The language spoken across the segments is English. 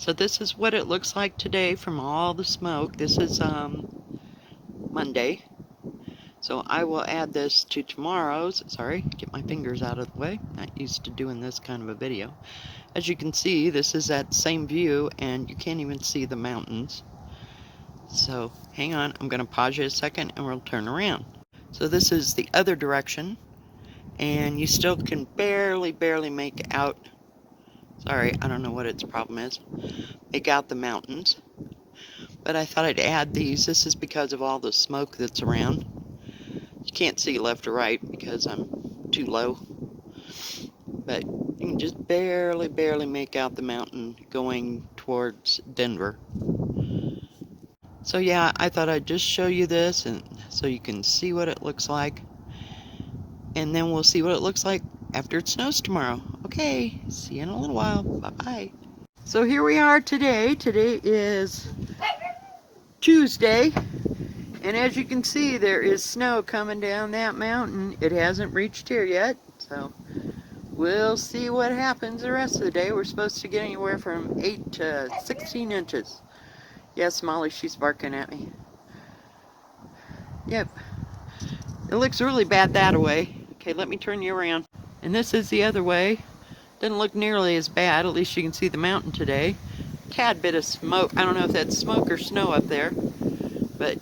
So this is what it looks like today from all the smoke. This is Monday. So I will add this to tomorrow's. Sorry, get my fingers out of the way. Not used to doing this kind of a video. As you can see, this is that same view, and you can't even see the mountains. So hang on, I'm going to pause you a second and we'll turn around. So this is the other direction, and you still can barely make out. Sorry, I don't know what its problem is. Make out the mountains. But I thought I'd add these. This is because of all the smoke that's around. You can't see left or right because I'm too low. But you can just barely make out the mountain going towards Denver. So yeah, I thought I'd just show you this and so you can see what it looks like. And then we'll see what it looks like after it snows tomorrow. Okay, see you in a little while. Bye-bye. So here we are today. Today is Tuesday. And as you can see, there is snow coming down that mountain. It hasn't reached here yet, so we'll see what happens the rest of the day. We're supposed to get anywhere from 8 to 16 inches. Yes, Molly, she's barking at me. Yep. It looks really bad that way. Okay, let me turn you around. And this is the other way. Doesn't look nearly as bad. At least you can see the mountain today. Tad bit of smoke. I don't know if that's smoke or snow up there, but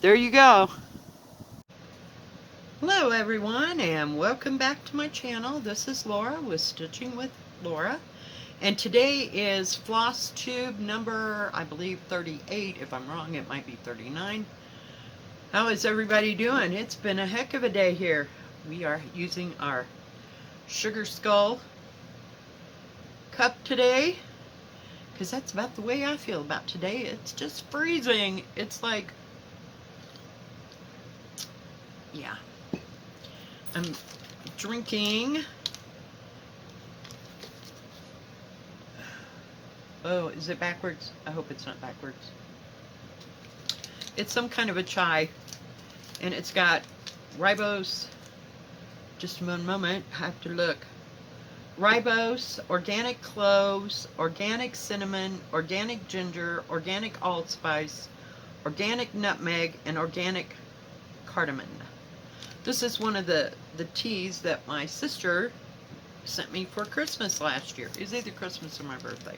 there you go. Hello everyone, and welcome back to my channel. This is Laura with Stitching with Laura, and today is Flosstube number, I believe, 38. If I'm wrong, it might be 39. How is everybody doing? It's been a heck of a day here. We are using our Sugar Skull cup today, because that's about the way I feel about today. It's just freezing. It's like, yeah. I'm drinking, oh, is it backwards? I hope it's not backwards. It's some kind of a chai, and it's got ribose, just one moment, I have to look. Ribose, organic cloves, organic cinnamon, organic ginger, organic allspice, organic nutmeg, and organic cardamom. This is one of the teas that my sister sent me for Christmas last year. It was either Christmas or my birthday.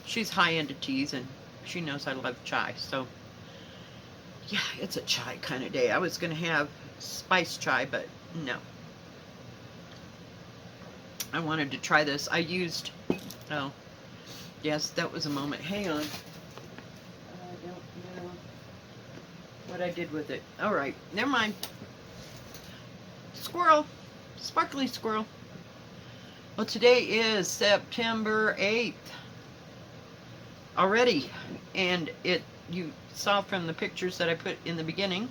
She's high into teas, and she knows I love chai. So, yeah, it's a chai kind of day. I was going to have spice chai, but no. I wanted to try this. I used, oh, yes, that was a moment. Hang on. I don't know what I did with it. All right, never mind. Squirrel, sparkly squirrel. Well, today is September 8th already, and you saw from the pictures that I put in the beginning,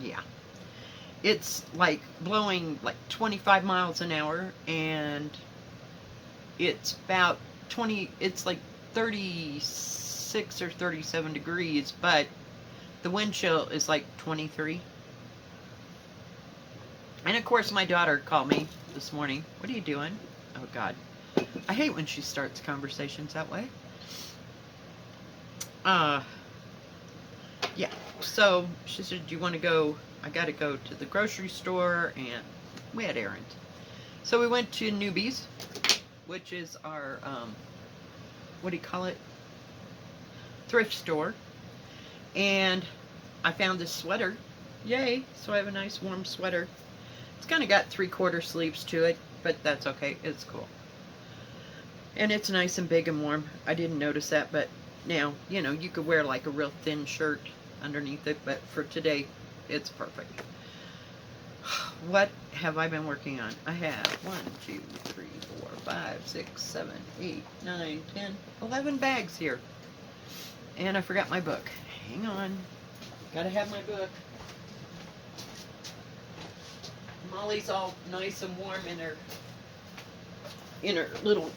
yeah, it's like blowing like 25 miles an hour, and it's about it's like 36 or 37 degrees, but the wind chill is like 23. And of course, my daughter called me this morning. What are you doing? Oh, God. I hate when she starts conversations that way. Yeah. So she said, do you want to go? I got to go to the grocery store, and we had errands. So we went to Newbies, which is our, what do you call it? Thrift store. And I found this sweater. Yay. So I have a nice warm sweater. It's kind of got 3/4 sleeves to it, but that's okay. It's cool. And it's nice and big and warm. I didn't notice that, but now, you know, you could wear like a real thin shirt underneath it, but for today, it's perfect. What have I been working on? I have 1, 2, 3, 4, 5, 6, 7, 8, 9, 10, 11 bags here. And I forgot my book. Hang on. Gotta have my book. Molly's all nice and warm in her little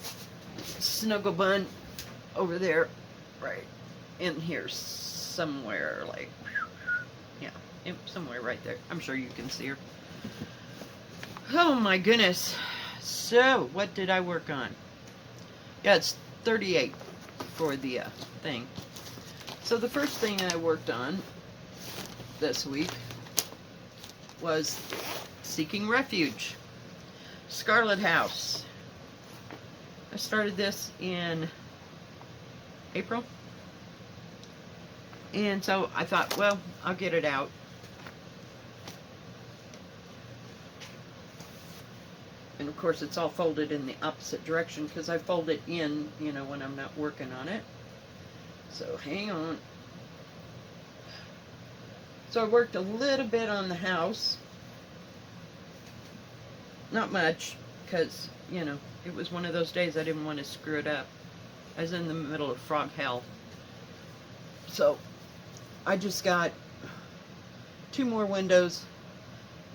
snuggle bun over there, right in here somewhere, like, yeah, somewhere right there. I'm sure you can see her. Oh my goodness. So what did I work on? Yeah, it's 38 for the thing. So the first thing I worked on this week was Seeking Refuge, Scarlet House. I started this in April, and so I thought, well, I'll get it out. And of course it's all folded in the opposite direction because I fold it in, you know, when I'm not working on it. So hang on. So I worked a little bit on the house. Not much, because, you know, it was one of those days I didn't want to screw it up. I was in the middle of frog hell. So I just got 2 more windows.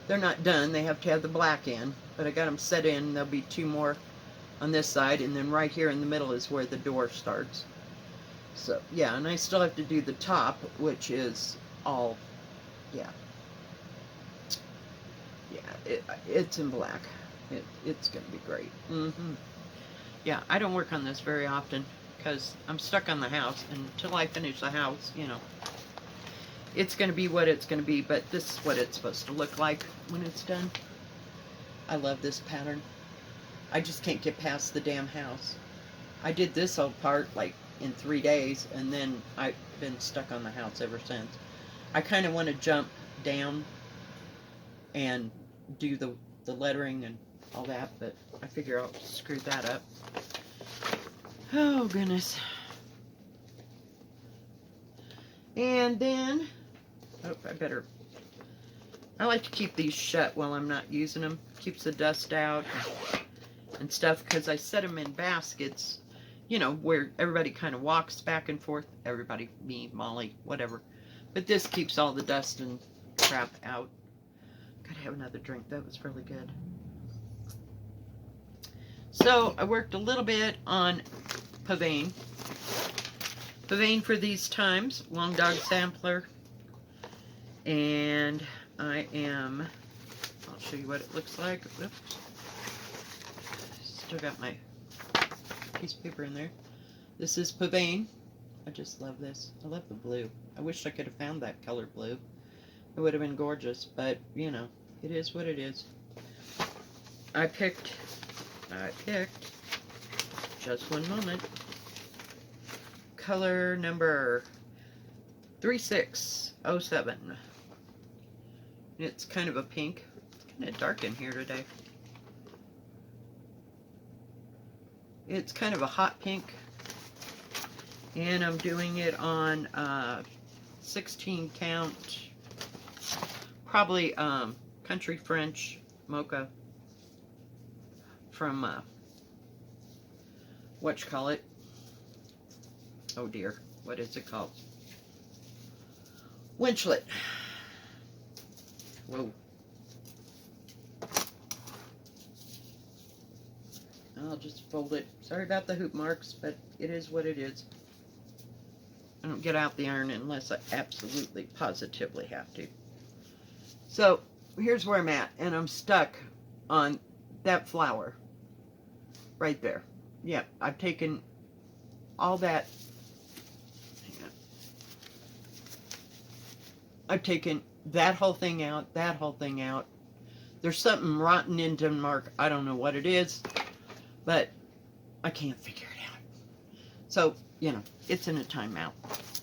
They're not done. They have to have the black in, but I got them set in. There'll be 2 more on this side, and then right here in the middle is where the door starts. So yeah, and I still have to do the top, which is all, yeah, it's in black. It's gonna be great. Yeah, I don't work on this very often because I'm stuck on the house, and until I finish the house, you know, it's going to be what it's going to be, but this is what it's supposed to look like when it's done. I love this pattern. I just can't get past the damn house. I did this whole part like in 3 days, and then I've been stuck on the house ever since. I kind of want to jump down and do the lettering and all that, but I figure I'll screw that up. Oh, goodness. And then, oh, I like to keep these shut while I'm not using them. Keeps the dust out and stuff, because I set them in baskets, you know, where everybody kind of walks back and forth. Everybody, me, Molly, whatever. But this keeps all the dust and crap out. Gotta have another drink. That was really good. So I worked a little bit on Paving for these times, long dog sampler, and I'll show you what it looks like. Oops. Still got my piece of paper in there. This is Paving. I just love this. I love the blue. I wish I could have found that color blue. It would have been gorgeous, but you know, it is what it is. I picked, just one moment, color number 3607. It's kind of a pink. It's kind of dark in here today. It's kind of a hot pink, and I'm doing it on 16 count, probably country French mocha from whatchamacallit. Oh dear, what is it called? Winchlet. Whoa. I'll just fold it. Sorry about the hoop marks, but it is what it is. I don't get out the iron unless I absolutely positively have to. So here's where I'm at, and I'm stuck on that flower right there. Yeah, I've taken all that. I've taken that whole thing out, that whole thing out. There's something rotten in Denmark. I don't know what it is, but I can't figure it out. So, you know, it's in a timeout.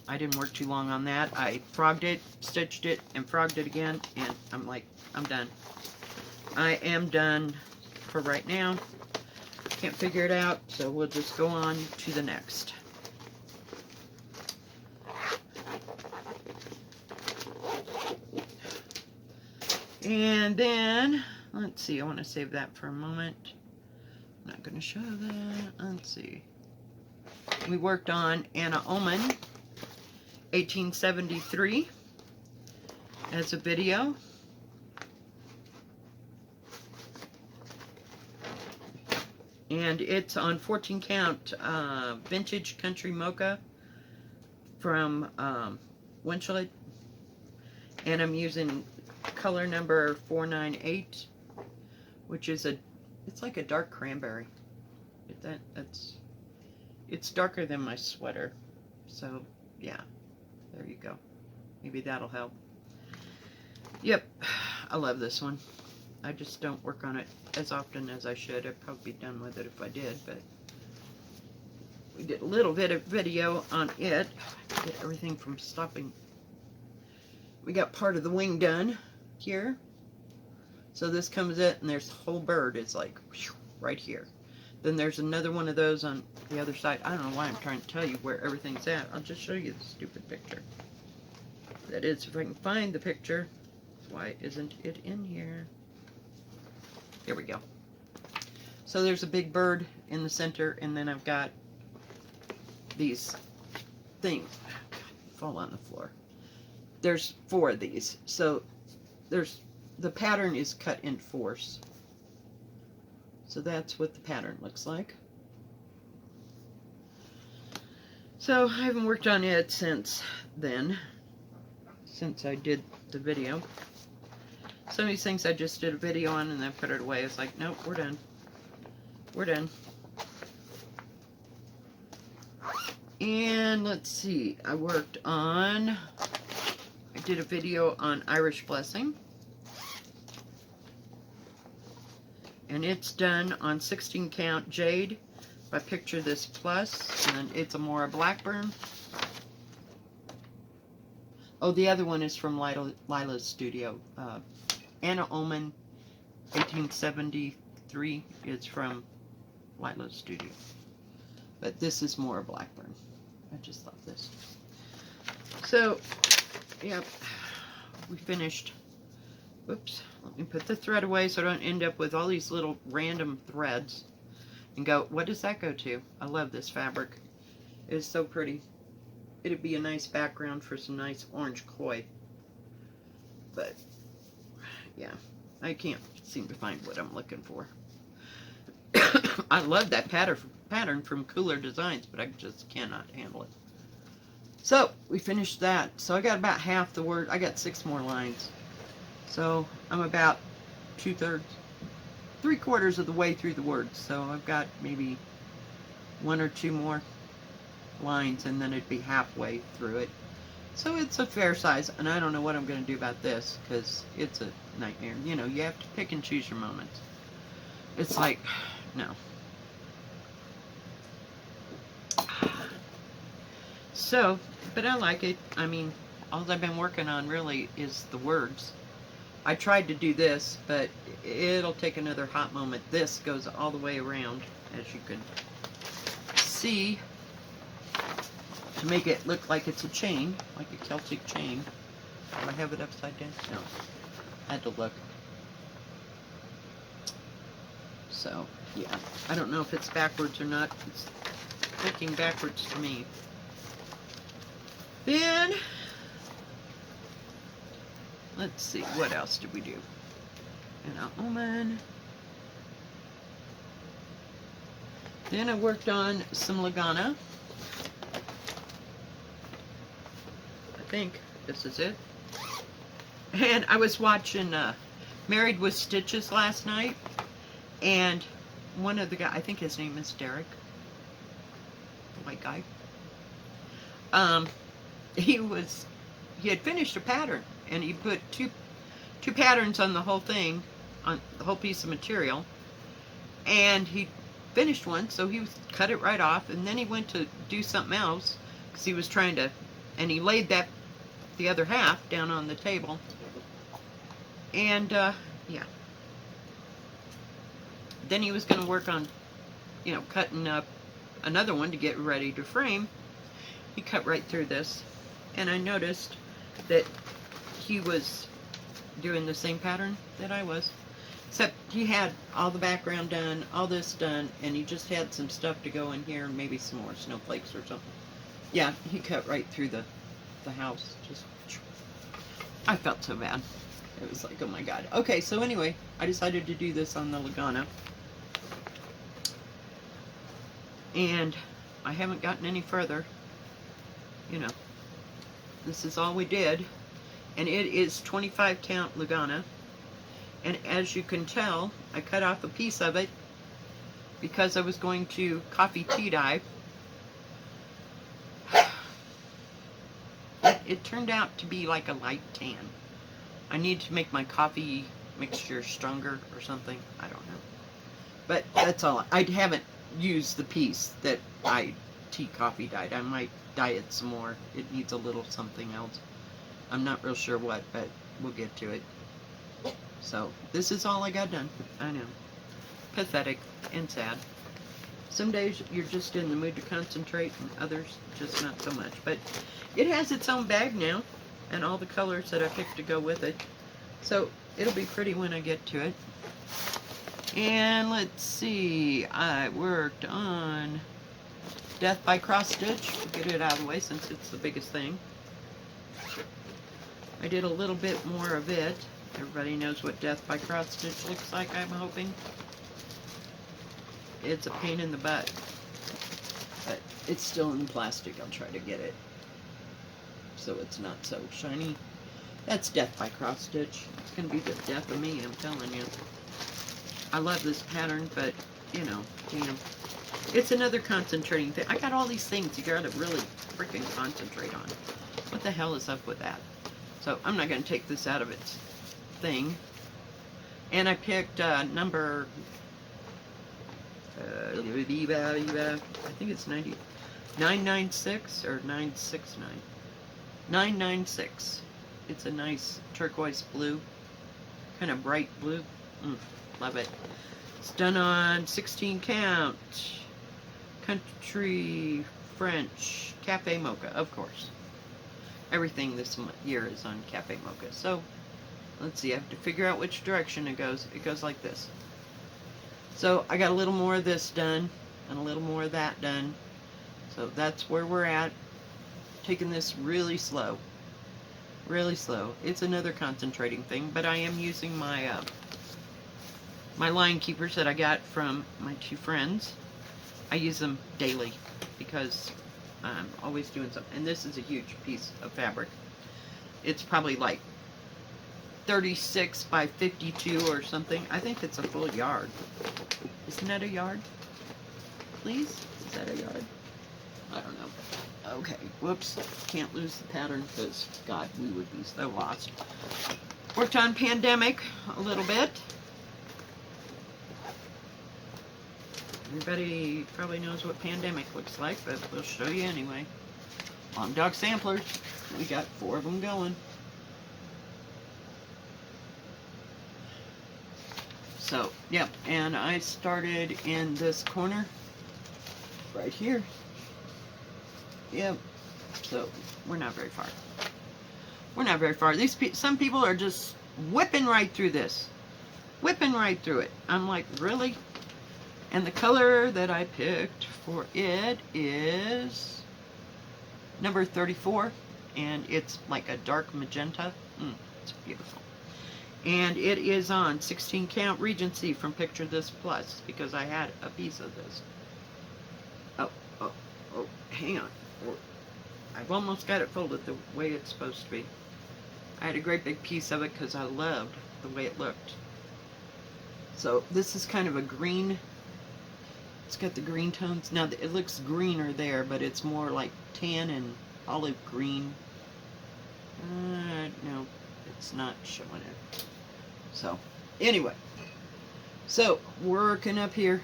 I didn't work too long on that. I frogged it, stitched it, and frogged it again, and I'm like, I'm done. I am done for right now. Can't figure it out, so we'll just go on to the next. And then, let's see, I want to save that for a moment. I'm not going to show that. Let's see. We worked on Almond, 1873, as a video. And it's on 14 count vintage country mocha from Winchlet. And I'm using color number 498, which is it's like a dark cranberry. It's darker than my sweater. So, yeah. There you go. Maybe that'll help. Yep. I love this one. I just don't work on it as often as I should. I'd probably be done with it if I did, but we did a little bit of video on it. Get everything from stopping. We got part of the wing done here. So this comes in, and there's the whole bird is like whew, right here. Then there's another one of those on the other side. I don't know why I'm trying to tell you where everything's at. I'll just show you the stupid picture. That is, if I can find the picture. Why isn't it in here? Here we go. So there's a big bird in the center, and then I've got these things. Fall on the floor. There's 4 of these. So the pattern is cut in 4s. So that's what the pattern looks like. So I haven't worked on it since then, since I did the video. Some of these things I just did a video on and then put it away. It's like, nope, we're done. We're done. And let's see, I did a video on Irish Blessing. And it's done on 16 count jade. If I picture this plus, and it's a Mora Blackburn. Oh, the other one is from Lila's studio. Anna Almond, 1873 is from Lila's studio. But this is Mora Blackburn. I just love this. So, yep, we finished. Whoops, let me put the thread away so I don't end up with all these little random threads. And go, what does that go to? I love this fabric. It is so pretty. It'd be a nice background for some nice orange koi. But, yeah, I can't seem to find what I'm looking for. I love that pattern from Cooler Designs, but I just cannot handle it. So, we finished that. So I got about half the word. I got 6 more lines. So, I'm about 2/3, 3/4 of the way through the words. So, I've got maybe 1 or 2 more lines, and then it'd be halfway through it. So, it's a fair size, and I don't know what I'm going to do about this, because it's a nightmare. You know, you have to pick and choose your moments. It's like, no. So, but I like it. I mean, all I've been working on really is the words. I tried to do this, but it'll take another hot moment. This goes all the way around, as you can see, to make it look like it's a chain, like a Celtic chain. Do I have it upside down? No. I had to look. So, yeah. I don't know if it's backwards or not. It's looking backwards to me. Then, let's see, what else did we do? And Almond. Then I worked on some Lagana. I think this is it. And I was watching Married with Stitches last night. And one of the guys, I think his name is Derek, the white guy. He had finished a pattern, and he put two patterns on the whole thing, on the whole piece of material, and he finished one, so he cut it right off, and then he went to do something else, because he was trying to, and he laid the other half down on the table, and, yeah. Then he was going to work on, you know, cutting up another one to get ready to frame. He cut right through this, and I noticed that he was doing the same pattern that I was, except he had all the background done, all this done, and he just had some stuff to go in here, and maybe some more snowflakes or something. Yeah, he cut right through the house. Just, I felt so bad. It was like, oh my god. Okay, so anyway, I decided to do this on the Lagana. And I haven't gotten any further. You know, this is all we did. And it is 25 count Lagana. And as you can tell, I cut off a piece of it because I was going to coffee tea dye it turned out to be like a light tan. I need to make my coffee mixture stronger or something. I don't know. But that's all. I haven't used the piece that I tea coffee dyed. I might dye it some more. It needs a little something else. I'm not real sure what, but we'll get to it. So, this is all I got done. I know. Pathetic and sad. Some days you're just in the mood to concentrate, and others just not so much. But it has its own bag now, and all the colors that I picked to go with it. So, it'll be pretty when I get to it. And let's see, I worked on Death by Cross Stitch. We'll get it out of the way since it's the biggest thing. I did a little bit more of it. Everybody knows what Death by Cross Stitch looks like, I'm hoping. It's a pain in the butt, but it's still in plastic. I'll try to get it so it's not so shiny. That's Death by Cross Stitch. It's going to be the death of me, I'm telling you. I love this pattern, but, you know, damn. It's another concentrating thing. I got all these things you gotta really freaking concentrate on. What the hell is up with that? So, I'm not going to take this out of its thing. And I picked number... I think it's 996 or 969. 996. It's a nice turquoise blue. Kind of bright blue. Love it. It's done on 16 count. Country French. Cafe Mocha, of course. Everything this year is on Cafe Mocha. So, let's see. I have to figure out which direction it goes. It goes like this. So, I got a little more of this done. And a little more of that done. So, that's where we're at. Taking this really slow. Really slow. It's another concentrating thing. But I am using my... my line keepers that I got from my two friends. I use them daily because I'm always doing something. And this is a huge piece of fabric. It's probably like 36 by 52 or something. I think it's a full yard. Isn't that a yard? Please? Is that a yard? I don't know. Okay. Whoops. Can't lose the pattern because, God, we would be so lost. Worked on Pandemic a little bit. Everybody probably knows what Pandemic looks like, but we'll show you anyway. Long Dog samplers. We got 4 of them going. So, yep, and I started in this corner right here. Yep. So, we're not very far. We're not very far. Some people are just whipping right through this. Whipping right through it. I'm like, really? And the color that I picked for it is number 34, and it's like a dark magenta. It's beautiful. And it is on 16 count Regency from Picture This Plus, because I had a piece of this. Oh, hang on. I've almost got it folded the way it's supposed to be. I had a great big piece of it because I loved the way it looked. So this is kind of a green. It's got the green tones. Now, it looks greener there, but it's more like tan and olive green. No, it's not showing it. So, anyway. So, working up here.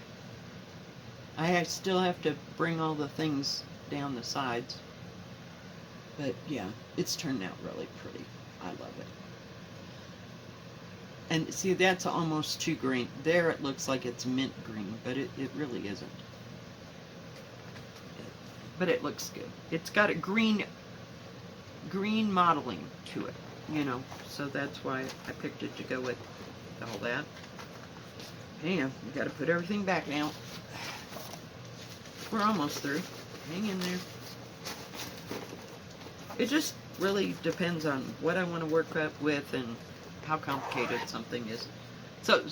I still have to bring all the things down the sides. But, yeah, it's turned out really pretty. I love it. And see, that's almost too green. There it looks like it's mint green, but it really isn't. But it looks good. It's got a green modeling to it, you know. So that's why I picked it to go with all that. Hang on, we got to put everything back now. We're almost through. Hang in there. It just really depends on what I want to work up with and how complicated something is. So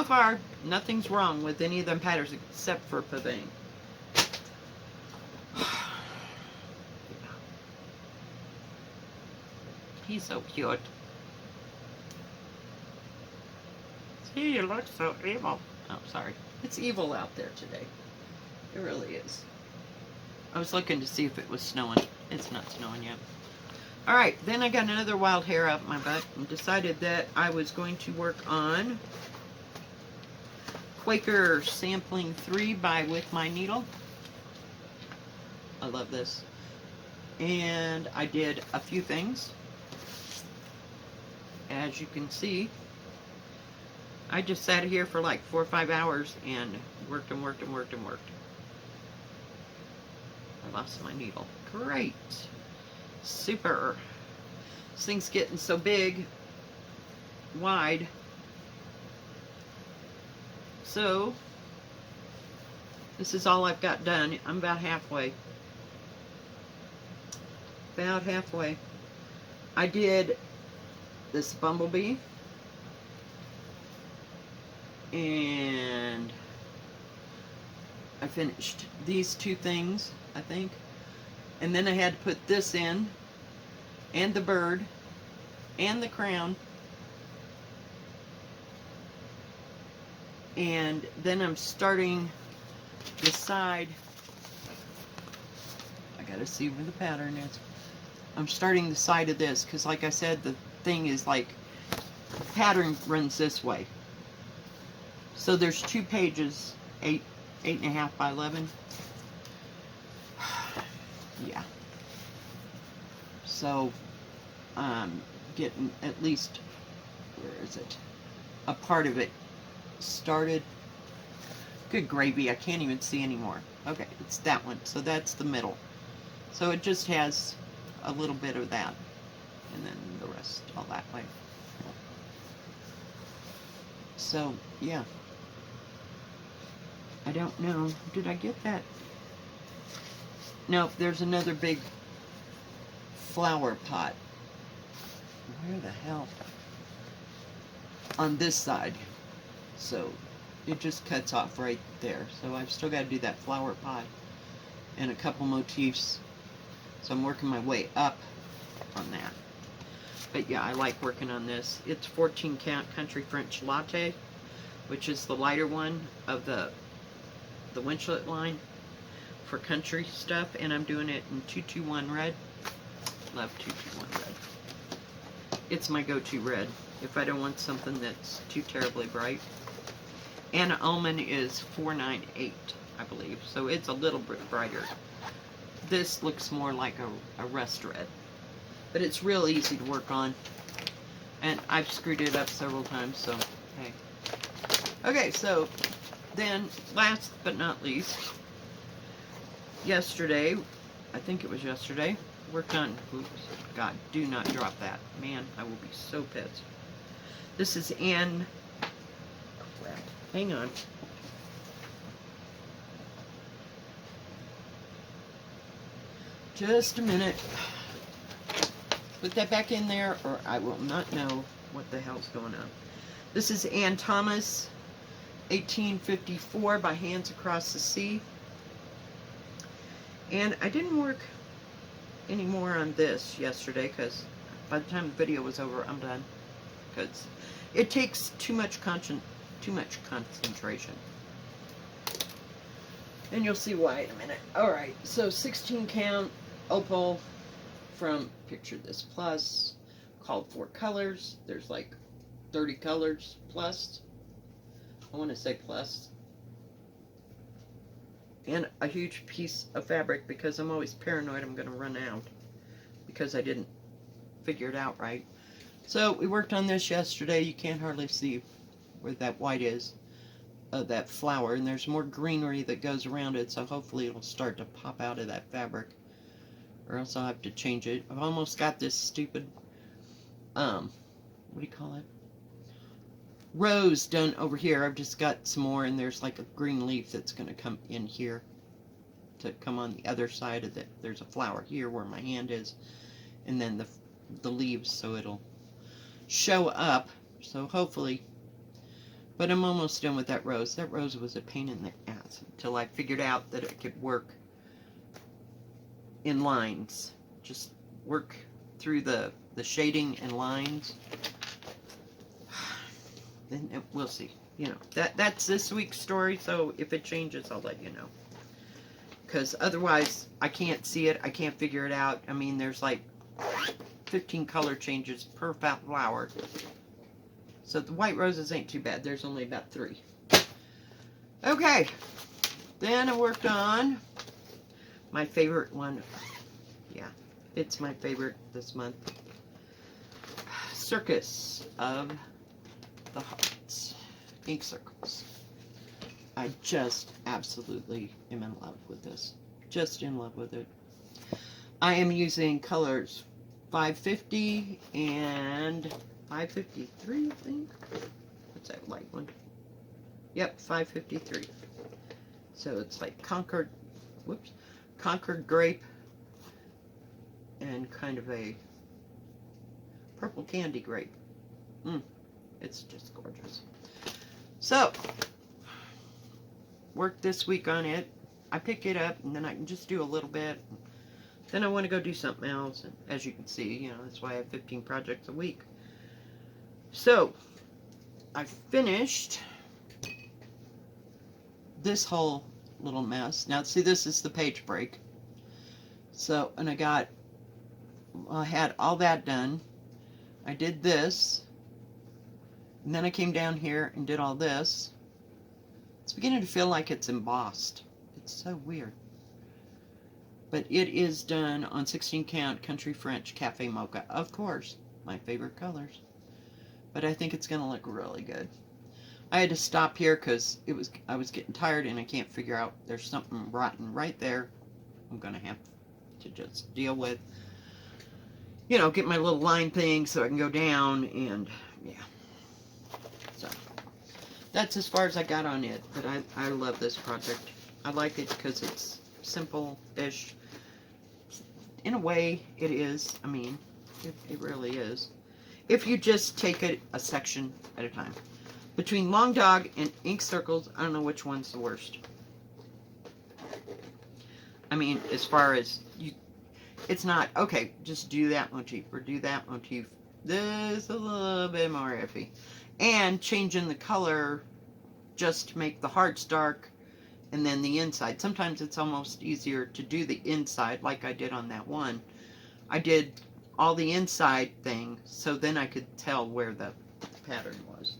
far, nothing's wrong with any of them patterns except for Paving. He's so cute. See, you look so evil. Oh, sorry. It's evil out there today. It really is. I was looking to see if it was snowing. It's not snowing yet. Alright, then I got another wild hair up my butt and decided that I was going to work on Quaker Sampling 3 by With My Needle. I love this. And I did a few things. As you can see, I just sat here for like 4 or 5 hours and worked and worked and worked and worked. I lost my needle. Great. Super. This thing's getting so big, wide. So, this is all I've got done. I'm about halfway. About halfway. I did this bumblebee. And I finished these 2 things, I think. And then I had to put this in, and the bird, and the crown. And then I'm starting the side. I gotta see where the pattern is. I'm starting the side of this, because like I said, the thing is like, the pattern runs this way. So there's 2 pages, 8.5 by 11. Yeah. So, getting at least, where is it? A part of it started. Good gravy, I can't even see anymore. Okay, it's that one. So that's the middle. So it just has a little bit of that. And then the rest all that way. So, yeah. I don't know. Did I get that? No, there's another big flower pot. Where the hell? On this side. So it just cuts off right there. So I've still got to do that flower pot and a couple motifs. So I'm working my way up on that. But yeah, I like working on this. It's 14 count Country French Latte, which is the lighter one of the Winchlet line for country stuff, and I'm doing it in 221 red. Love 221 red. It's my go-to red if I don't want something that's too terribly bright. And Almond is 498, I believe, so it's a little bit brighter. This looks more like a rust red, but it's real easy to work on, and I've screwed it up several times, so hey. Okay, so then, last but not least, yesterday, I think it was yesterday, worked on, oops, God, do not drop that. Man, I will be so pissed. This is Anne, crap, hang on. Just a minute. Put that back in there, or I will not know what the hell's going on. This is Anne Thomas, 1854, by Hands Across the Sea. And I didn't work any more on this yesterday because by the time the video was over, I'm done. Because it takes too much concentration. And you'll see why in a minute. Alright, so 16 count opal from Picture This Plus, called 4 colors. There's like 30 colors plus. I want to say plus. And a huge piece of fabric because I'm always paranoid I'm going to run out because I didn't figure it out right. So we worked on this yesterday. You can't hardly see where that white is of that flower, and there's more greenery that goes around it, so hopefully it'll start to pop out of that fabric, or else I'll have to change it. I've almost got this stupid what do you call it, rose done over here. I've just got some more, and there's like a green leaf that's going to come in here to come on the other side of it. There's a flower here where my hand is, and then the leaves, so it'll show up. So hopefully, but I'm almost done with that rose. That rose was a pain in the ass until I figured out that it could work in lines. Just work through the shading and lines. Then we'll see. You know, that's this week's story, so if it changes, I'll let you know. Because otherwise, I can't see it. I can't figure it out. I mean, there's like 15 color changes per flower. So the white roses ain't too bad. There's only about 3. Okay, then I worked on my favorite one. Yeah, it's my favorite this month. Circus of the Hearts ink circles. I just absolutely am in love with this. Just in love with it. I am using colors 550 and 553, I think. What's that light one? Yep, 553. So it's like Concord grape and kind of a purple candy grape. It's just gorgeous. So, work this week on it. I pick it up and then I can just do a little bit. Then I want to go do something else. And as you can see, you know, that's why I have 15 projects a week. So, I finished this whole little mess. Now, see, this is the page break. So, and I had all that done. I did this. And then I came down here and did all this. It's beginning to feel like it's embossed. It's so weird. But it is done on 16 count Country French Cafe Mocha. Of course, my favorite colors. But I think it's going to look really good. I had to stop here because I was getting tired and I can't figure out. There's something rotten right there. I'm going to have to just deal with. You know, get my little line thing so I can go down and yeah. So that's as far as I got on it. But I love this project. I like it because it's simple-ish. In a way, it is. I mean, it really is. If you just take it a section at a time. Between Long Dog and ink circles, I don't know which one's the worst. I mean, as far as it's not, okay, just do that motif or do that motif. This is a little bit more iffy. And changing the color just to make the hearts dark and then the inside. Sometimes it's almost easier to do the inside like I did on that one. I did all the inside thing so then I could tell where the pattern was.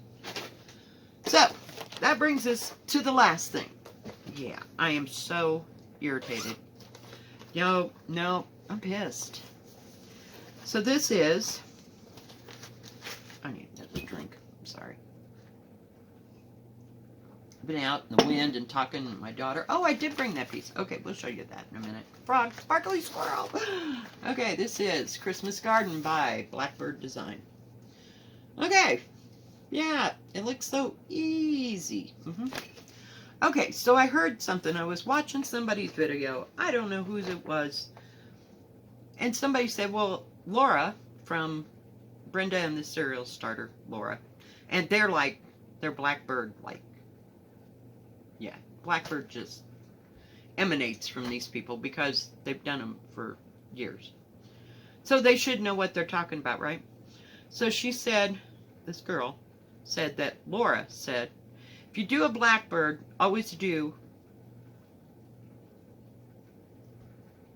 So, that brings us to the last thing. Yeah, I am so irritated. No, I'm pissed. So this is, I need another drink, I'm sorry. Been out in the wind and talking to my daughter. Oh, I did bring that piece. Okay, we'll show you that in a minute. Frog, sparkly squirrel. Okay, this is Christmas Garden by Blackbird Design. Okay, yeah, it looks so easy. Okay, so I heard something. I was watching somebody's video. I don't know whose it was. And somebody said, well, Lora from Brenda and the Cereal Starter, Lora. And they're Blackbird, yeah, Blackbird just emanates from these people because they've done them for years. So they should know what they're talking about, right? So she said, this girl said that Lora said, if you do a Blackbird, always do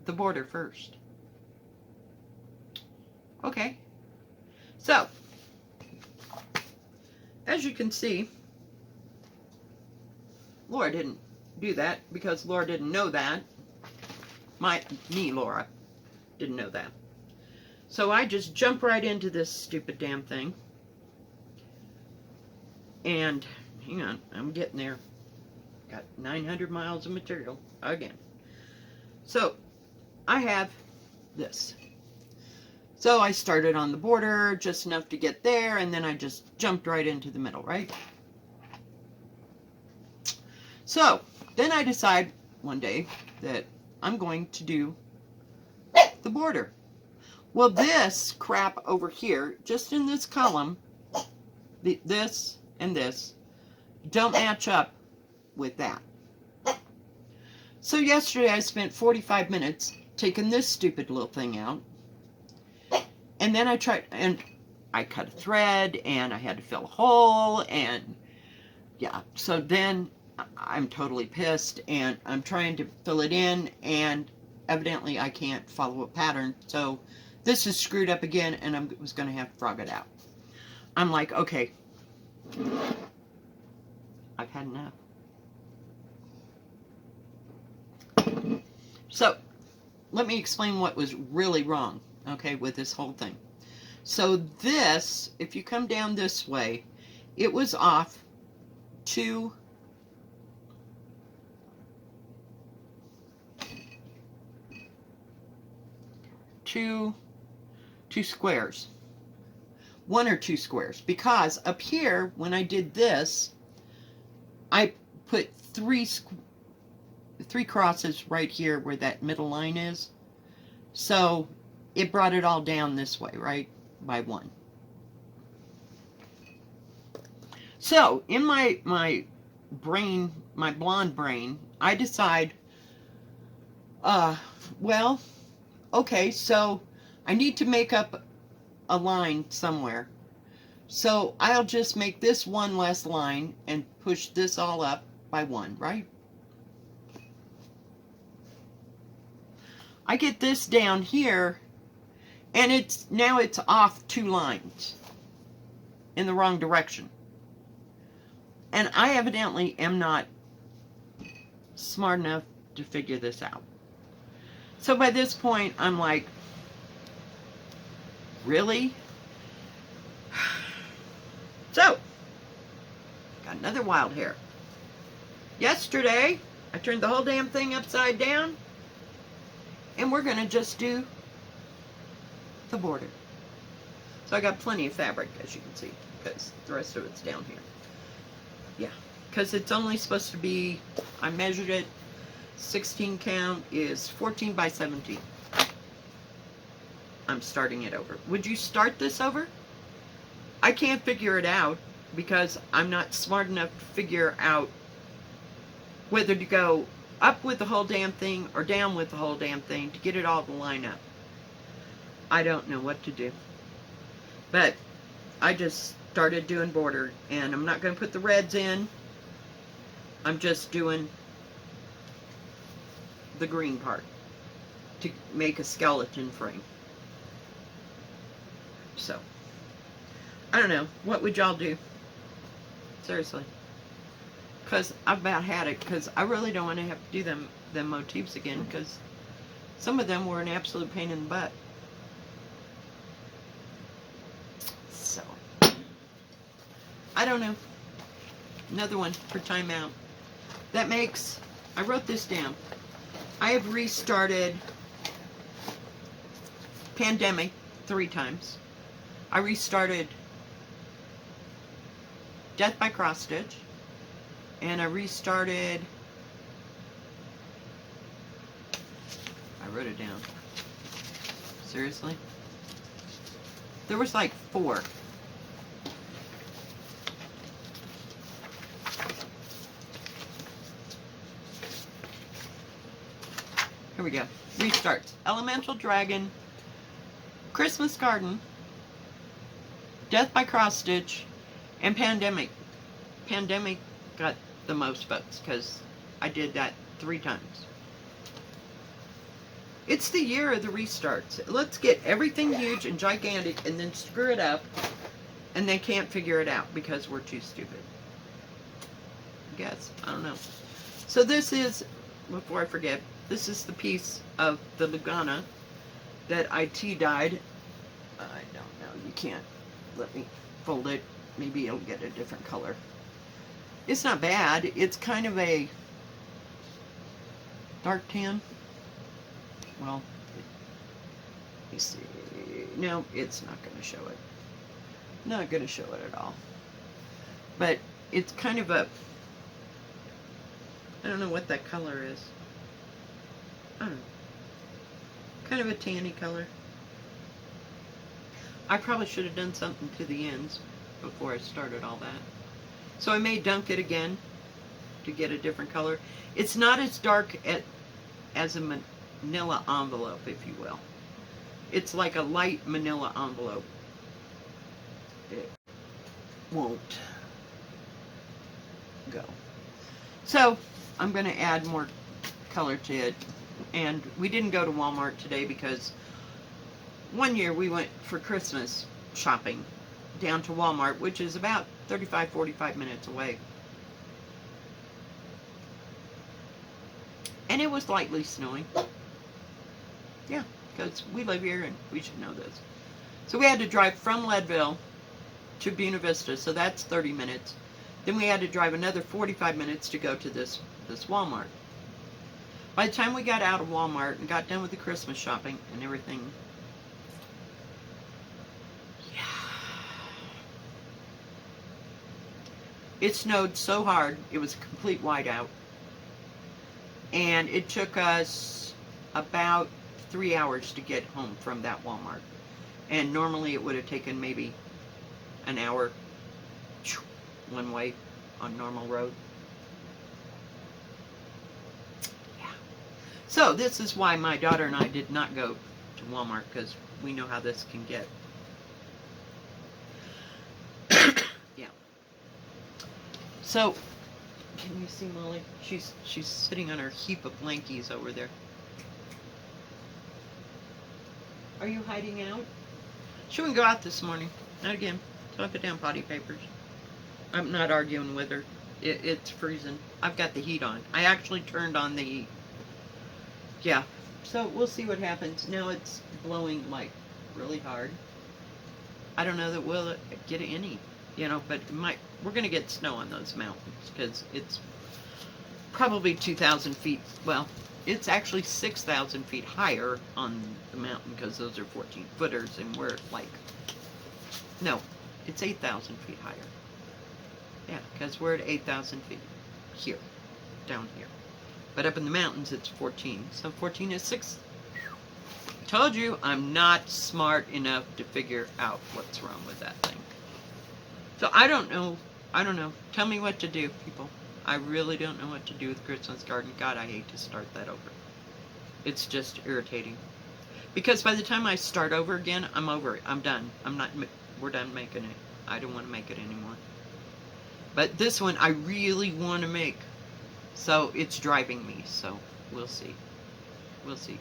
the border first. Okay. So, as you can see, Lora didn't do that because Lora didn't know that. Lora, didn't know that. So I just jump right into this stupid damn thing. And, hang on, I'm getting there. Got 900 miles of material again. So, I have this. So I started on the border just enough to get there, and then I just jumped right into the middle, right? So, then I decide one day that I'm going to do the border. Well, this crap over here, just in this column, this and this, don't match up with that. So yesterday I spent 45 minutes taking this stupid little thing out. And then I cut a thread, and I had to fill a hole, and yeah, so then I'm totally pissed, and I'm trying to fill it in, and evidently I can't follow a pattern, so This is screwed up again, and I was going to have to frog it out. I'm like, okay, I've had enough. So, let me explain what was really wrong, okay, with this whole thing. So this, if you come down this way, it was off two squares. One or two squares. Because up here, when I did this, I put three crosses right here where that middle line is. So it brought it all down this way, right? By one. So in my brain, my blonde brain, I decide, well, okay, so I need to make up a line somewhere. So I'll just make this one less line and push this all up by one, right? I get this down here, and now it's off 2 lines in the wrong direction. And I evidently am not smart enough to figure this out. So by this point, I'm like, really? So, got another wild hair. Yesterday, I turned the whole damn thing upside down, and we're going to just do the border. So I got plenty of fabric, as you can see, because the rest of it's down here. Yeah, because it's only supposed to be, I measured it, 16 count is 14 by 17. I'm starting it over. Would you start this over? I can't figure it out because I'm not smart enough to figure out whether to go up with the whole damn thing or down with the whole damn thing to get it all to line up. I don't know what to do. But I just started doing border, and I'm not going to put the reds in. I'm just doing the green part to make a skeleton frame. So, I don't know. What would y'all do? Seriously. Because I've about had it, because I really don't want to have to do them motifs again, because some of them were an absolute pain in the butt. So, I don't know. Another one for timeout. That makes, I wrote this down. I have restarted Pandemic 3 times. I restarted Death by Cross Stitch, and I restarted, I wrote it down. Seriously? There was like 4. Here we go. Restarts. Elemental Dragon, Christmas Garden, Death by Cross Stitch, and Pandemic. Pandemic got the most votes because I did that 3 times. It's the year of the restarts. Let's get everything huge and gigantic and then screw it up, and they can't figure it out because we're too stupid. I guess. I don't know. So this is, before I forget, this is the piece of the Lagana that I tea-dyed. I don't know. You can't. Let me fold it. Maybe it'll get a different color. It's not bad. It's kind of a dark tan. Well, you see. No, it's not going to show it. Not going to show it at all. But it's kind of a, I don't know what that color is. I don't know. Kind of a tanny color. I probably should have done something to the ends before I started all that. So I may dunk it again to get a different color. It's not as dark as a manila envelope, if you will. It's like a light manila envelope. It won't go. So I'm going to add more color to it. And we didn't go to Walmart today because one year we went for Christmas shopping down to Walmart, which is about 35-45 minutes away. And it was lightly snowing. Yeah, because we live here and we should know this. So we had to drive from Leadville to Buena Vista, so that's 30 minutes. Then we had to drive another 45 minutes to go to this Walmart. By the time we got out of Walmart and got done with the Christmas shopping and everything, yeah, it snowed so hard, it was a complete whiteout. And it took us about 3 hours to get home from that Walmart. And normally it would have taken maybe an hour one way on normal road. Yeah. So this is why my daughter and I did not go to Walmart, because we know how this can get. Yeah. So, can you see Molly? She's sitting on her heap of blankies over there. Are you hiding out? She wouldn't go out this morning. Not again. So I put down potty papers. I'm not arguing with her. It's freezing. I've got the heat on. I actually turned on the heat. Yeah. So we'll see what happens. Now it's blowing like really hard. I don't know that we'll get any, but it might. We're going to get snow on those mountains because it's probably 2,000 feet. Well, it's actually 6,000 feet higher on the mountain because those are 14-footers, and we're like, no, it's 8,000 feet higher. Yeah, because we're at 8,000 feet here, down here. But up in the mountains, it's 14. So 14 is 6. Told you, I'm not smart enough to figure out what's wrong with that thing. So I don't know. Tell me what to do, people. I really don't know what to do with Christmas garden. God, I hate to start that over. It's just irritating. Because by the time I start over again, I'm over it. I'm done. We're done making it. I don't want to make it anymore. But this one, I really want to make. So it's driving me. So we'll see. We'll see.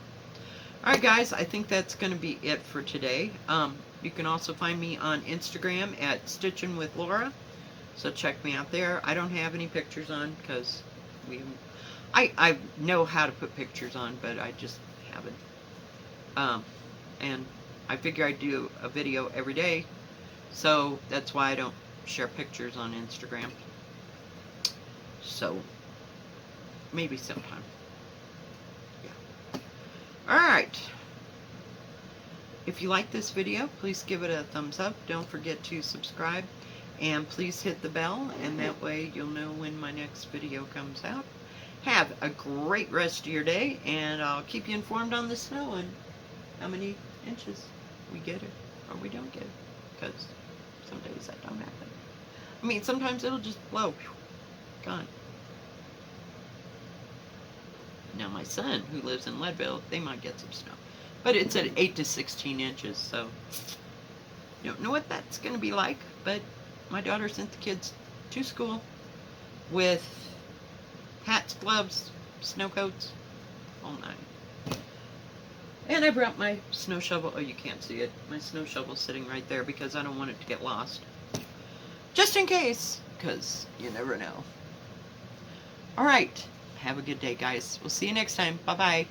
Alright guys, I think that's going to be it for today. You can also find me on Instagram at Stitchin' with Lora. So check me out there. I don't have any pictures on because I know how to put pictures on, but I just haven't. And I figure I do a video every day, so that's why I don't share pictures on Instagram. So maybe sometime. Yeah. Alright. If you like this video, please give it a thumbs up. Don't forget to subscribe. And please hit the bell, and that way you'll know when my next video comes out. Have a great rest of your day, and I'll keep you informed on the snow and how many inches we get it or we don't get it. Because some days that don't happen. I mean, sometimes it'll just blow. Gone. Now my son, who lives in Leadville, they might get some snow. But it's at 8 to 16 inches, so don't know what that's going to be like, but my daughter sent the kids to school with hats, gloves, snow coats, all nine. And I brought my snow shovel. Oh, you can't see it. My snow shovel's sitting right there because I don't want it to get lost. Just in case, because you never know. Alright, have a good day, guys. We'll see you next time. Bye-bye.